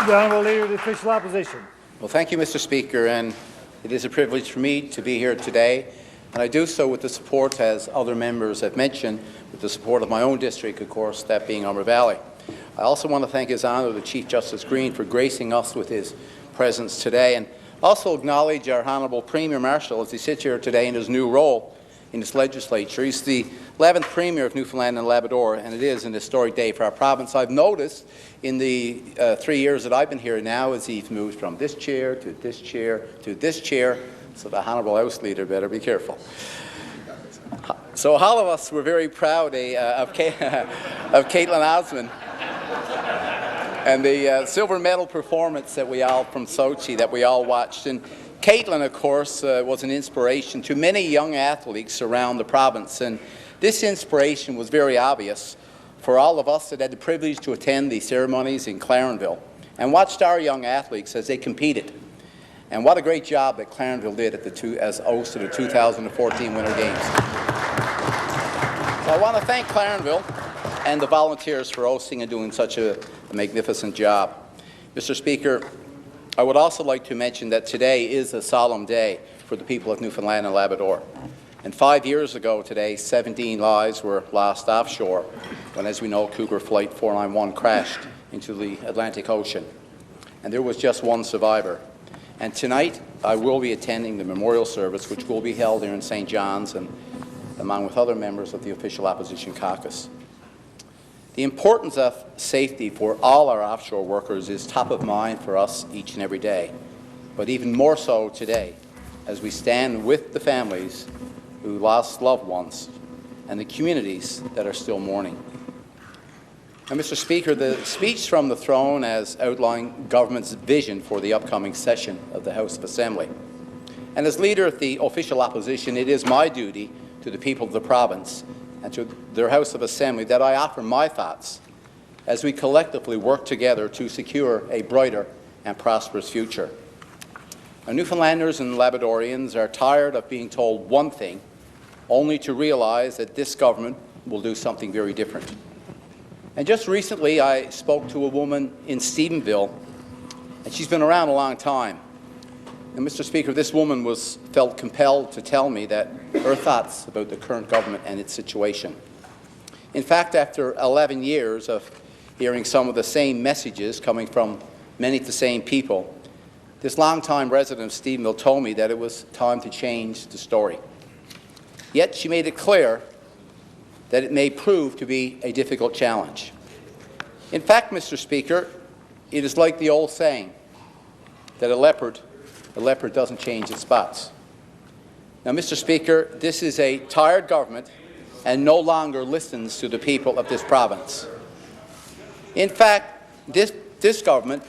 The Honourable Leader of the Official Opposition. Well, thank you, Mr. Speaker, and it is a privilege for me to be here today, and I do so with the support, as other members have mentioned, with the support of my own district, of course, that being Humber Valley. I also want to thank His Honour the Chief Justice Green for gracing us with his presence today, and also acknowledge our Honourable Premier Marshall as he sits here today in his new role in this legislature. He's the 11th Premier of Newfoundland and Labrador, and it is an historic day for our province. I've noticed in the 3 years that I've been here now, as he's moved from this chair to this chair to this chair, so the Honourable House Leader better be careful. So all of us were very proud of Caitlin Osmond and the silver medal performance that we all from Sochi that we all watched. And Caitlin, of course, was an inspiration to many young athletes around the province, and this inspiration was very obvious for all of us that had the privilege to attend the ceremonies in Clarenville and watched our young athletes as they competed. And what a great job that Clarenville did as host of the 2014 Winter Games. So I want to thank Clarenville and the volunteers for hosting and doing such a magnificent job. Mr. Speaker, I would also like to mention that today is a solemn day for the people of Newfoundland and Labrador. And 5 years ago today, 17 lives were lost offshore when, as we know, Cougar Flight 491 crashed into the Atlantic Ocean. And there was just one survivor. And tonight, I will be attending the memorial service, which will be held here in St. John's, and along with other members of the Official Opposition Caucus. The importance of safety for all our offshore workers is top of mind for us each and every day, but even more so today as we stand with the families who lost loved ones and the communities that are still mourning. Now, Mr. Speaker, the speech from the throne has outlined government's vision for the upcoming session of the House of Assembly. And as Leader of the Official Opposition, it is my duty to the people of the province and to their House of Assembly that I offer my thoughts as we collectively work together to secure a brighter and prosperous future. Our Newfoundlanders and Labradorians are tired of being told one thing, only to realize that this government will do something very different. And just recently, I spoke to a woman in Stephenville, and she's been around a long time. And Mr. Speaker, this woman felt compelled to tell me that her thoughts about the current government and its situation. In fact, after 11 years of hearing some of the same messages coming from many of the same people, this longtime resident of Stephenville told me that it was time to change the story. Yet she made it clear that it may prove to be a difficult challenge. In fact, Mr. Speaker, it is like the old saying that a leopard doesn't change its spots. Now, Mr. Speaker, this is a tired government and no longer listens to the people of this province. In fact, this government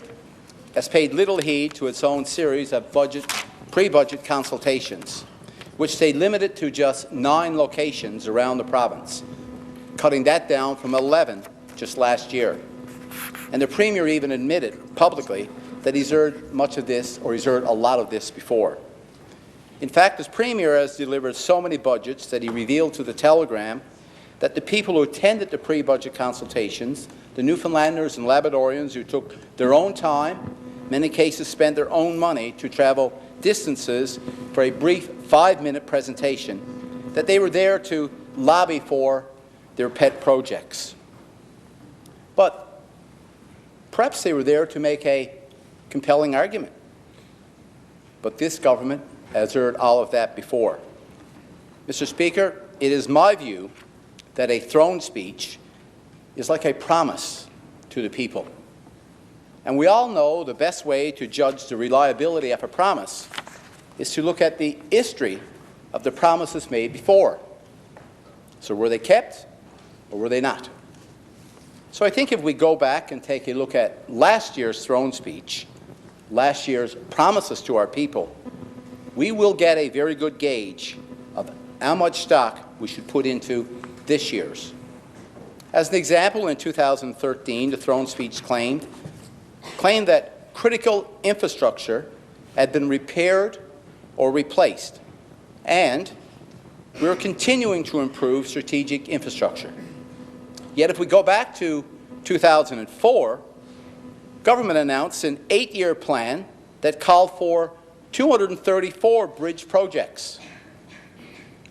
has paid little heed to its own series of pre-budget consultations, which they limited to just 9 locations around the province, cutting that down from 11 just last year. And the Premier even admitted publicly that he's heard much of this, or he's heard a lot of this before. In fact, this Premier has delivered so many budgets that he revealed to the Telegram that the people who attended the pre-budget consultations, the Newfoundlanders and Labradorians who took their own time, many cases spent their own money to travel distances for a brief 5-minute presentation, that they were there to lobby for their pet projects. But perhaps they were there to make a compelling argument. But this government has heard all of that before. Mr. Speaker, it is my view that a throne speech is like a promise to the people. And we all know the best way to judge the reliability of a promise is to look at the history of the promises made before. So were they kept or were they not? So I think if we go back and take a look at last year's throne speech, last year's promises to our people, we will get a very good gauge of how much stock we should put into this year's. As an example, in 2013, the throne speech claimed that critical infrastructure had been repaired or replaced, and we are continuing to improve strategic infrastructure. Yet if we go back to 2004, government announced an 8-year plan that called for 234 bridge projects.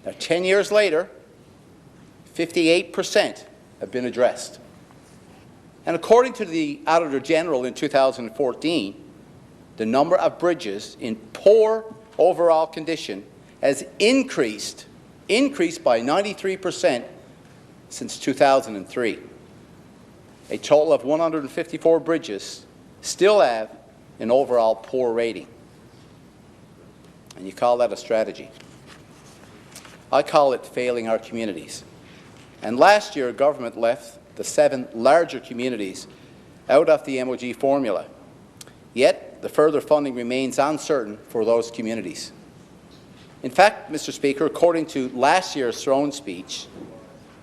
Now, 10 years later, 58% have been addressed. And according to the Auditor General in 2014, the number of bridges in poor overall condition has increased by 93% since 2003. A total of 154 bridges still have an overall poor rating. And you call that a strategy? I call it failing our communities. And last year, government left the 7 larger communities out of the MOG formula. Yet, the further funding remains uncertain for those communities. In fact, Mr. Speaker, according to last year's throne speech,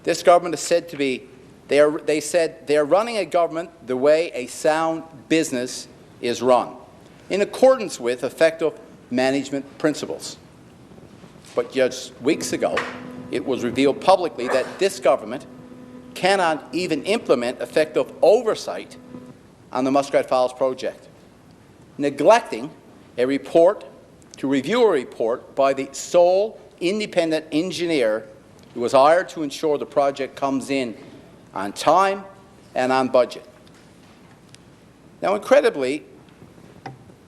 this government is said to be, they said they are running a government the way a sound business is run, in accordance with effective management principles. But just weeks ago, it was revealed publicly that this government cannot even implement effective oversight on the Muskrat Falls project, neglecting a report to review a report by the sole independent engineer who was hired to ensure the project comes in on time and on budget. Now, incredibly,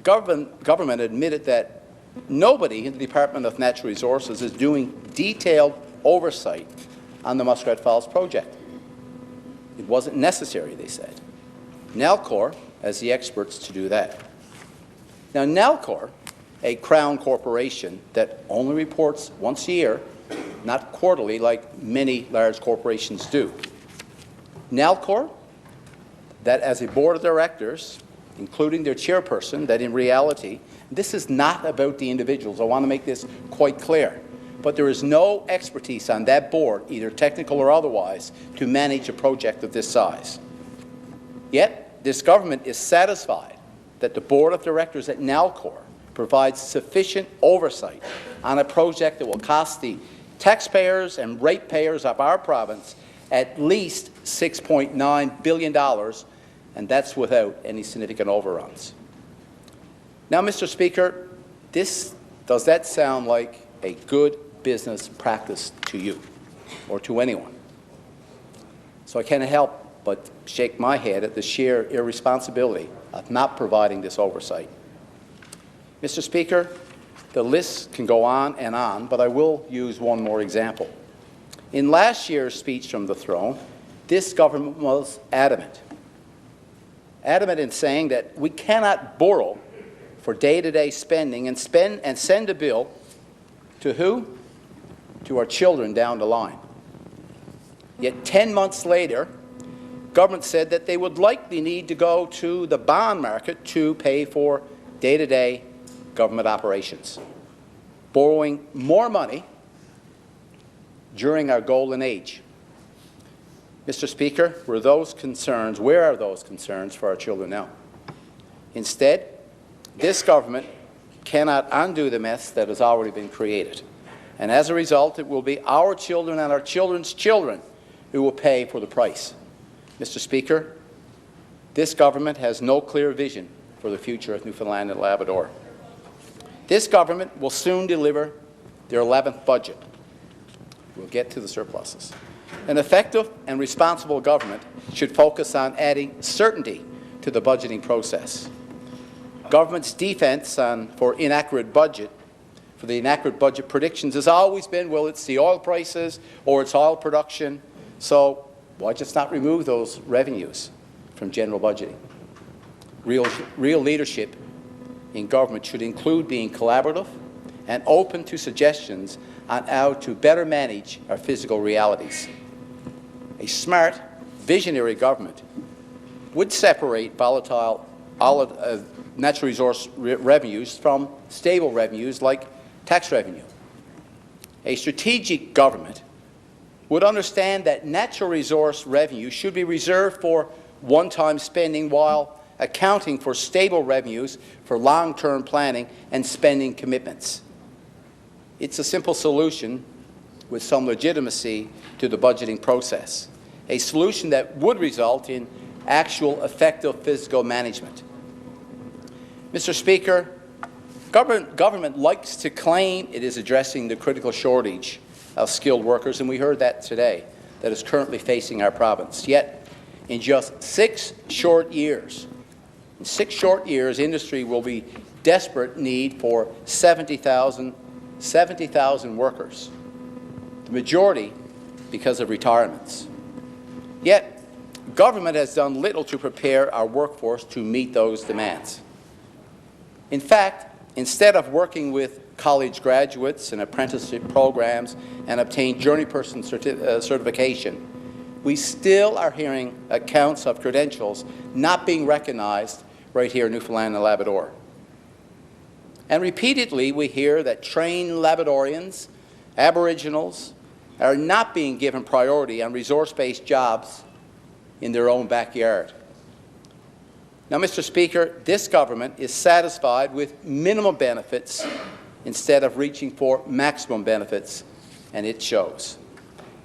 government admitted that nobody in the Department of Natural Resources is doing detailed oversight on the Muskrat Falls project. It wasn't necessary, they said. Nalcor has the experts to do that. Now, Nalcor, a Crown corporation that only reports once a year, not quarterly like many large corporations do. Nalcor, that as a board of directors, including their chairperson, that in reality, this is not about the individuals. I want to make this quite clear. But there is no expertise on that board, either technical or otherwise, to manage a project of this size. Yet, this government is satisfied that the board of directors at Nalcor provides sufficient oversight on a project that will cost the taxpayers and ratepayers of our province at least $6.9 billion, and that's without any significant overruns. Now, Mr. Speaker, does that sound like a good business practice to you or to anyone? So I can't help but shake my head at the sheer irresponsibility of not providing this oversight. Mr. Speaker, the list can go on, but I will use one more example. In last year's speech from the throne, this government was adamant in saying that we cannot borrow for day-to-day spending and send a bill to who? To our children down the line. Yet 10 months later, government said that they would likely need to go to the bond market to pay for day-to-day government operations, borrowing more money during our golden age. Mr. Speaker, where are those concerns for our children now? Instead, this government cannot undo the mess that has already been created. And as a result, it will be our children and our children's children who will pay for the price. Mr. Speaker, this government has no clear vision for the future of Newfoundland and Labrador. This government will soon deliver their 11th budget. We'll get to the surpluses. An effective and responsible government should focus on adding certainty to the budgeting process. Government's defense for the inaccurate budget predictions has always been, well, it's the oil prices or it's oil production, so why just not remove those revenues from general budgeting? Real leadership in government should include being collaborative and open to suggestions on how to better manage our physical realities. A smart, visionary government would separate volatile natural resource revenues from stable revenues like tax revenue. A strategic government would understand that natural resource revenue should be reserved for one-time spending while accounting for stable revenues for long-term planning and spending commitments. It's a simple solution with some legitimacy to the budgeting process, a solution that would result in actual effective fiscal management. Mr. Speaker, government likes to claim it is addressing the critical shortage of skilled workers, and we heard that today, that is currently facing our province. Yet, in just 6 short years, industry will be desperate need for 70,000 workers, the majority because of retirements. Yet, government has done little to prepare our workforce to meet those demands. In fact, instead of working with college graduates and apprenticeship programs and obtain journeyperson certification, we still are hearing accounts of credentials not being recognized right here in Newfoundland and Labrador. And repeatedly we hear that trained Labradorians, Aboriginals, are not being given priority on resource-based jobs in their own backyard. Now, Mr. Speaker, this government is satisfied with minimum benefits instead of reaching for maximum benefits, and it shows.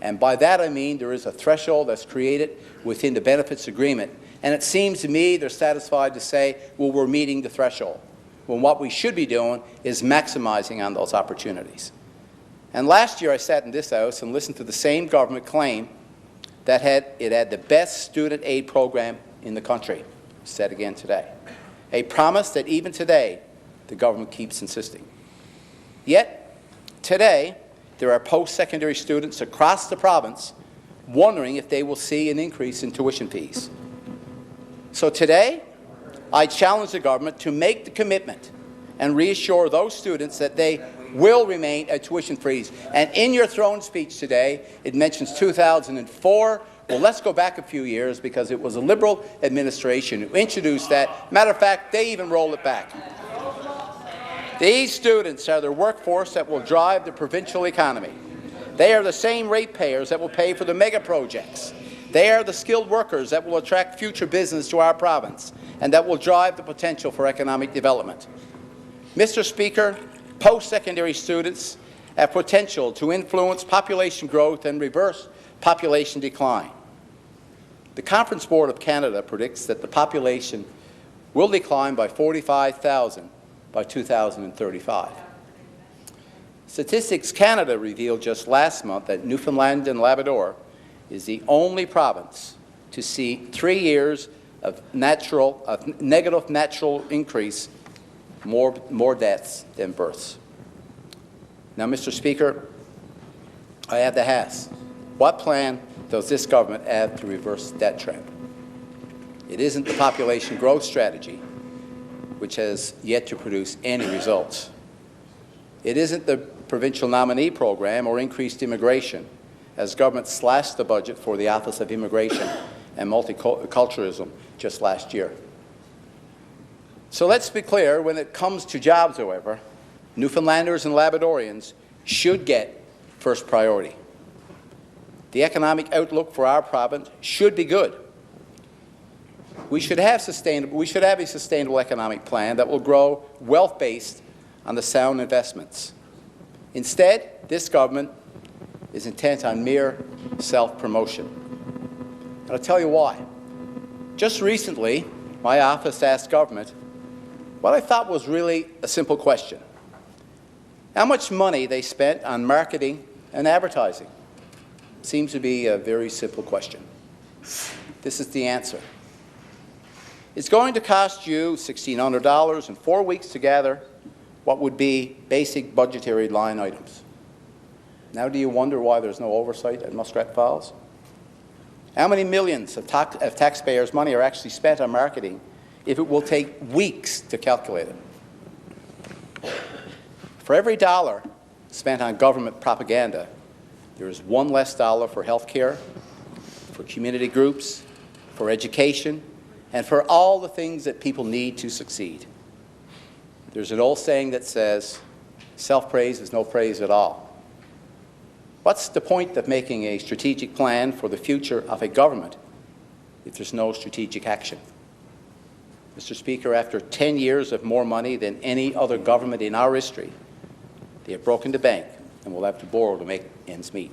And by that I mean there is a threshold that's created within the benefits agreement, and it seems to me they're satisfied to say, well, we're meeting the threshold, when what we should be doing is maximizing on those opportunities. And last year I sat in this House and listened to the same government claim that it had the best student aid program in the country, said again today. A promise that even today the government keeps insisting. Yet, today, there are post-secondary students across the province wondering if they will see an increase in tuition fees. So today, I challenge the government to make the commitment and reassure those students that they will remain at tuition freeze. And in your throne speech today, it mentions 2004. Well, let's go back a few years because it was a Liberal administration who introduced that. Matter of fact, they even rolled it back. These students are the workforce that will drive the provincial economy. They are the same ratepayers that will pay for the mega projects. They are the skilled workers that will attract future business to our province and that will drive the potential for economic development. Mr. Speaker, post-secondary students have potential to influence population growth and reverse population decline. The Conference Board of Canada predicts that the population will decline by 45,000 by 2035. Statistics Canada revealed just last month that Newfoundland and Labrador is the only province to see 3 years of negative natural increase, more deaths than births. Now, Mr. Speaker, I have to ask, what plan does this government have to reverse that trend? It isn't the population growth strategy, which has yet to produce any results. It isn't the provincial nominee program or increased immigration, as government slashed the budget for the Office of Immigration and Multiculturalism just last year. So let's be clear, when it comes to jobs, however, Newfoundlanders and Labradorians should get first priority. The economic outlook for our province should be good. We should have a sustainable economic plan that will grow wealth based on the sound investments. Instead, this government is intent on mere self-promotion. And I'll tell you why. Just recently, my office asked government what I thought was really a simple question: how much money they spent on marketing and advertising. Seems to be a very simple question. This is the answer. It's going to cost you $1,600 and 4 weeks to gather what would be basic budgetary line items. Now do you wonder why there's no oversight at Muskrat Falls? How many millions of taxpayers' money are actually spent on marketing if it will take weeks to calculate it? For every dollar spent on government propaganda, there is one less dollar for health care, for community groups, for education, and for all the things that people need to succeed. There's an old saying that says, self-praise is no praise at all. What's the point of making a strategic plan for the future of a government if there's no strategic action? Mr. Speaker, after 10 years of more money than any other government in our history, they have broken the bank and will have to borrow to make ends meet.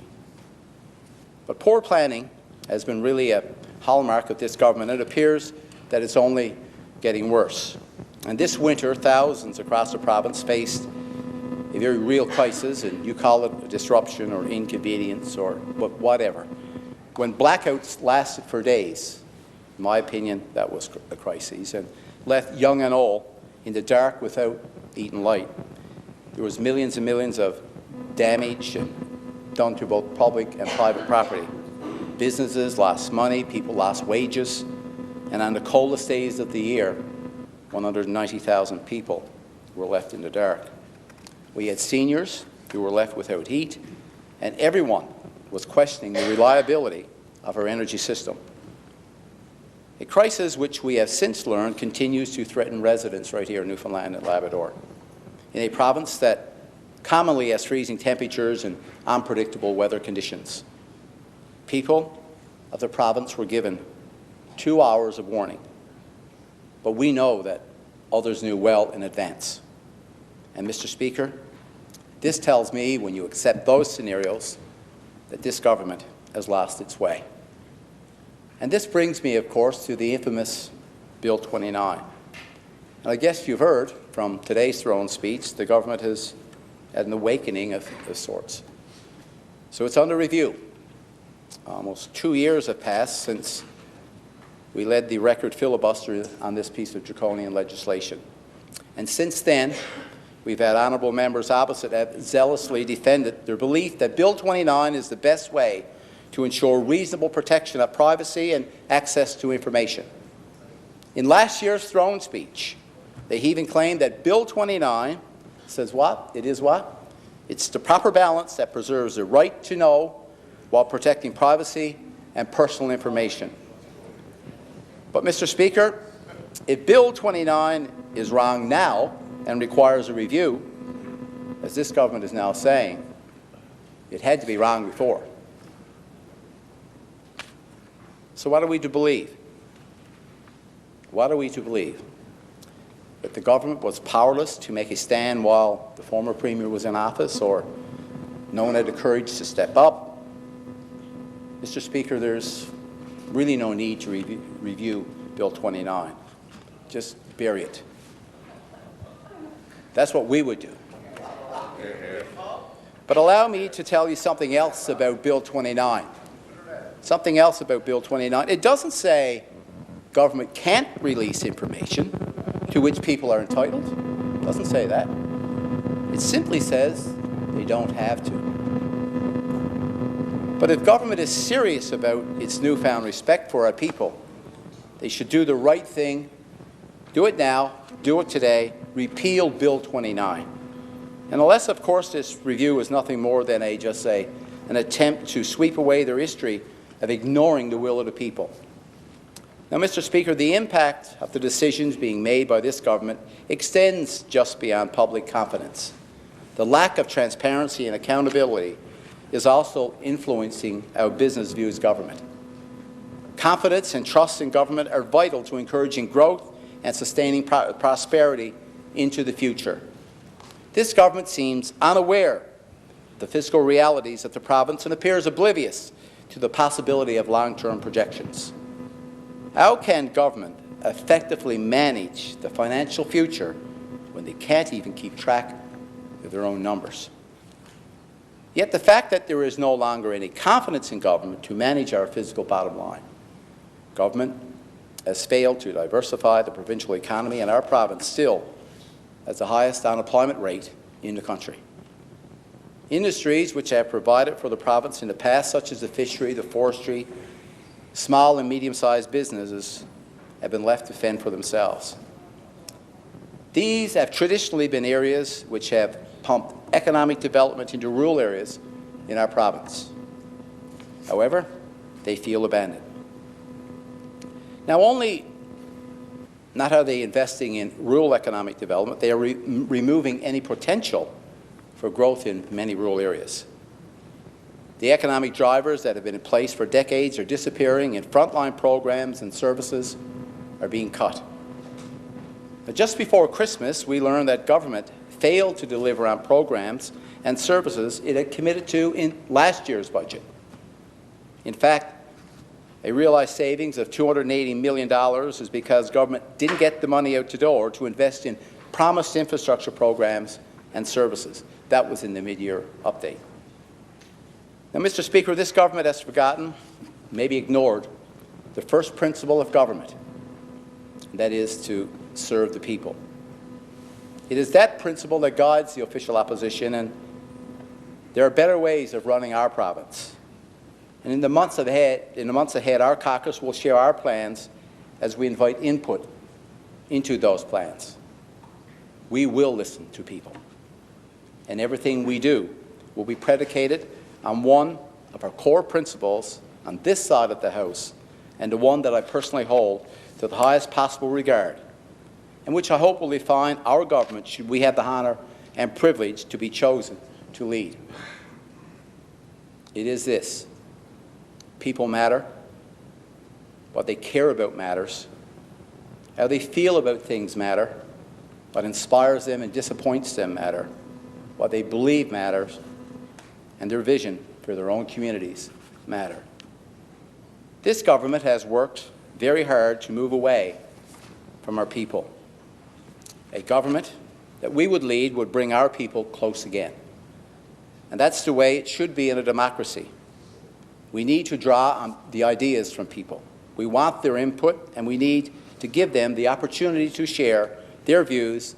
But poor planning has been really a hallmark of this government. It appears that it's only getting worse. And this winter, thousands across the province faced a very real crisis, and you call it a disruption or inconvenience or whatever. When blackouts lasted for days, in my opinion, that was a crisis, and left young and old in the dark without even light. There was millions and millions of damage done to both public and private property. Businesses lost money, people lost wages, and on the coldest days of the year, 190,000 people were left in the dark. We had seniors who were left without heat, and everyone was questioning the reliability of our energy system. A crisis which we have since learned continues to threaten residents right here in Newfoundland and Labrador, in a province that commonly has freezing temperatures and unpredictable weather conditions. People of the province were given 2 hours of warning, but we know that others knew well in advance. And, Mr. Speaker, this tells me, when you accept those scenarios, that this government has lost its way. And this brings me, of course, to the infamous Bill 29. And I guess you've heard from today's throne speech, the government has had an awakening of sorts. So it's under review. Almost 2 years have passed since we led the record filibuster on this piece of draconian legislation. And since then, we've had honourable members opposite have zealously defended their belief that Bill 29 is the best way to ensure reasonable protection of privacy and access to information. In last year's throne speech, they even claimed that Bill 29 says what? It is what? It's the proper balance that preserves the right to know while protecting privacy and personal information. But, Mr. Speaker, if Bill 29 is wrong now and requires a review, as this government is now saying, it had to be wrong before. So what are we to believe? What are we to believe? That the government was powerless to make a stand while the former Premier was in office, or no one had the courage to step up? Mr. Speaker, there's really no need to review Bill 29. Just bury it. That's what we would do. But allow me to tell you something else about Bill 29. Something else about Bill 29. It doesn't say government can't release information to which people are entitled. It doesn't say that. It simply says they don't have to. But if government is serious about its newfound respect for our people, they should do the right thing. Do it now. Do it today. Repeal Bill 29. And unless, of course, this review is nothing more than an attempt to sweep away their history of ignoring the will of the people. Now, Mr. Speaker, the impact of the decisions being made by this government extends just beyond public confidence. The lack of transparency and accountability is also influencing how business views government. Confidence and trust in government are vital to encouraging growth and sustaining prosperity into the future. This government seems unaware of the fiscal realities of the province and appears oblivious to the possibility of long-term projections. How can government effectively manage the financial future when they can't even keep track of their own numbers? Yet the fact that there is no longer any confidence in government to manage our fiscal bottom line. Government has failed to diversify the provincial economy, and our province still has the highest unemployment rate in the country. Industries which have provided for the province in the past, such as the fishery, the forestry, small and medium-sized businesses, have been left to fend for themselves. These have traditionally been areas which have pumped economic development into rural areas in our province. However, they feel abandoned. Now, not are they investing in rural economic development, they are removing any potential for growth in many rural areas. The economic drivers that have been in place for decades are disappearing, and frontline programs and services are being cut. But just before Christmas, we learned that government failed to deliver on programs and services it had committed to in last year's budget. In fact, A realized savings of $280 million is because government didn't get the money out the door to invest in promised infrastructure programs and services. That was in the mid-year update. Now, Mr. Speaker, this government has forgotten, maybe ignored, the first principle of government, and that is to serve the people. It is that principle that guides the official opposition, and there are better ways of running our province. And in the months ahead, our caucus will share our plans as we invite input into those plans. We will listen to people, and everything we do will be predicated on one of our core principles on this side of the House, and the one that I personally hold to the highest possible regard, and which I hope will define our government should we have the honour and privilege to be chosen to lead. It is this: people matter, what they care about matters, how they feel about things matter, what inspires them and disappoints them matter, what they believe matters, and their vision for their own communities matter. This government has worked very hard to move away from our people. A government that we would lead would bring our people close again. And that's the way it should be in a democracy. We need to draw on the ideas from people. We want their input, and we need to give them the opportunity to share their views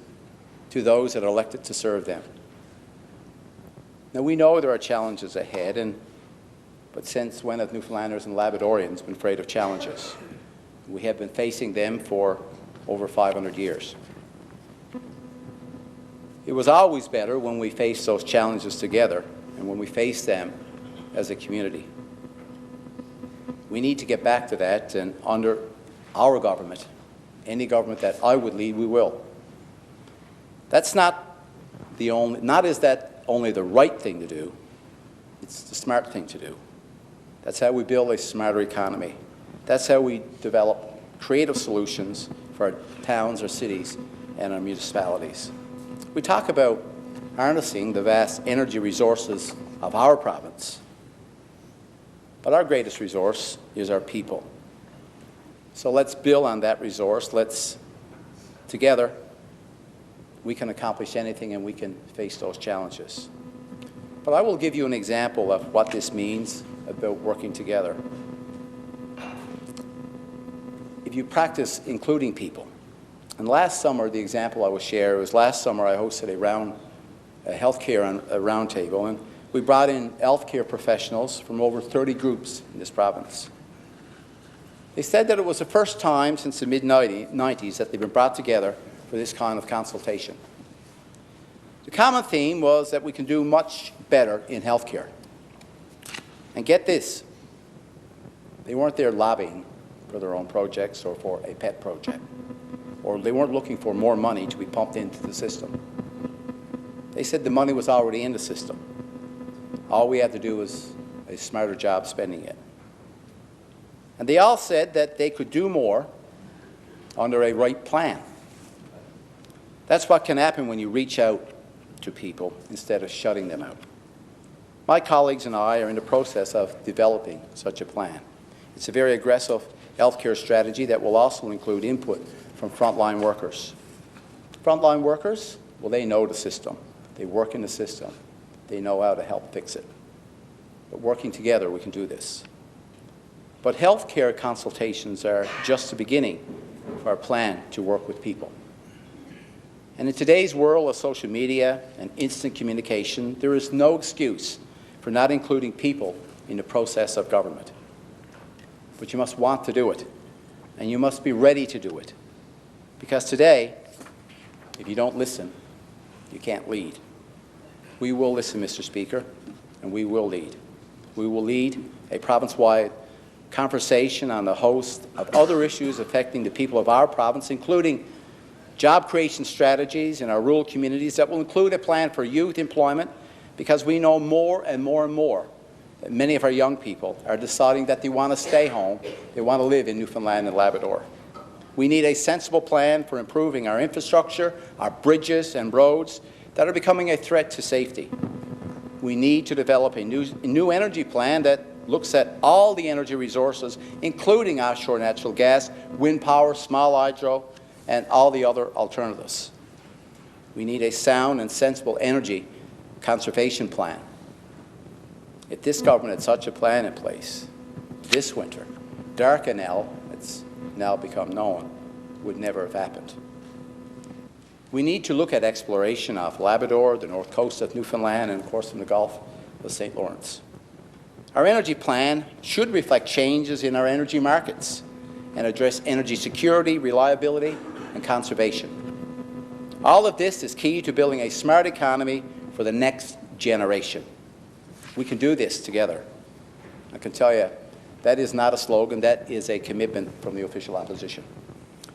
to those that are elected to serve them. Now, we know there are challenges ahead, but since when have Newfoundlanders and Labradorians been afraid of challenges? We have been facing them for over 500 years. It was always better when we faced those challenges together and when we faced them as a community. We need to get back to that, and under our government, any government that I would lead, we will. That's not is that only the right thing to do, it's the smart thing to do. That's how we build a smarter economy. That's how we develop creative solutions for our towns, our cities, and our municipalities. We talk about harnessing the vast energy resources of our province, but our greatest resource is our people. So let's build on that resource. Together, we can accomplish anything and we can face those challenges. But I will give you an example of what this means about working together. If you practice including people, and last summer, the example I will share was last summer I hosted a healthcare roundtable, and we brought in healthcare professionals from over 30 groups in this province. They said that it was the first time since the mid-90s that they've been brought together for this kind of consultation. The common theme was that we can do much better in healthcare. And get this, they weren't there lobbying for their own projects or for a pet project, or they weren't looking for more money to be pumped into the system. They said the money was already in the system. All we had to do was a smarter job spending it. And they all said that they could do more under a right plan. That's what can happen when you reach out to people instead of shutting them out. My colleagues and I are in the process of developing such a plan. It's a very aggressive healthcare strategy that will also include input from frontline workers. Frontline workers, well, they know the system. They work in the system. They know how to help fix it. But working together, we can do this. But healthcare consultations are just the beginning of our plan to work with people. And in today's world of social media and instant communication, there is no excuse for not including people in the process of government. But you must want to do it, and you must be ready to do it. Because today, if you don't listen, you can't lead. We will listen, Mr. Speaker, and we will lead. We will lead a province-wide conversation on a host of other issues affecting the people of our province, including job creation strategies in our rural communities that will include a plan for youth employment, because we know more and more and more that many of our young people are deciding that they want to stay home, they want to live in Newfoundland and Labrador. We need a sensible plan for improving our infrastructure, our bridges and roads that are becoming a threat to safety. We need to develop a new energy plan that looks at all the energy resources, including offshore natural gas, wind power, small hydro, and all the other alternatives. We need a sound and sensible energy conservation plan. If this government had such a plan in place, this winter, Dardanelle, it's now become known, would never have happened. We need to look at exploration off Labrador, the north coast of Newfoundland, and of course in the Gulf of St. Lawrence. Our energy plan should reflect changes in our energy markets and address energy security, reliability, and conservation. All of this is key to building a smart economy for the next generation. We can do this together. I can tell you, that is not a slogan, that is a commitment from the official opposition.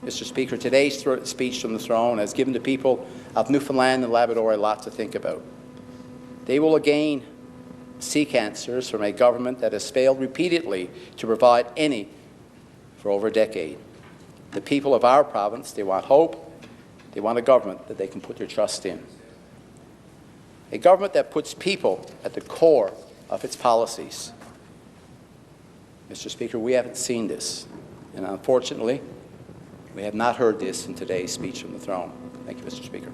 Mr. Speaker, today's speech from the throne has given the people of Newfoundland and Labrador a lot to think about. They will again seek answers from a government that has failed repeatedly to provide any for over a decade. The people of our province, they want hope. They want a government that they can put their trust in. A government that puts people at the core of its policies. Mr. Speaker, we haven't seen this, and unfortunately, we have not heard this in today's speech from the throne. Thank you, Mr. Speaker.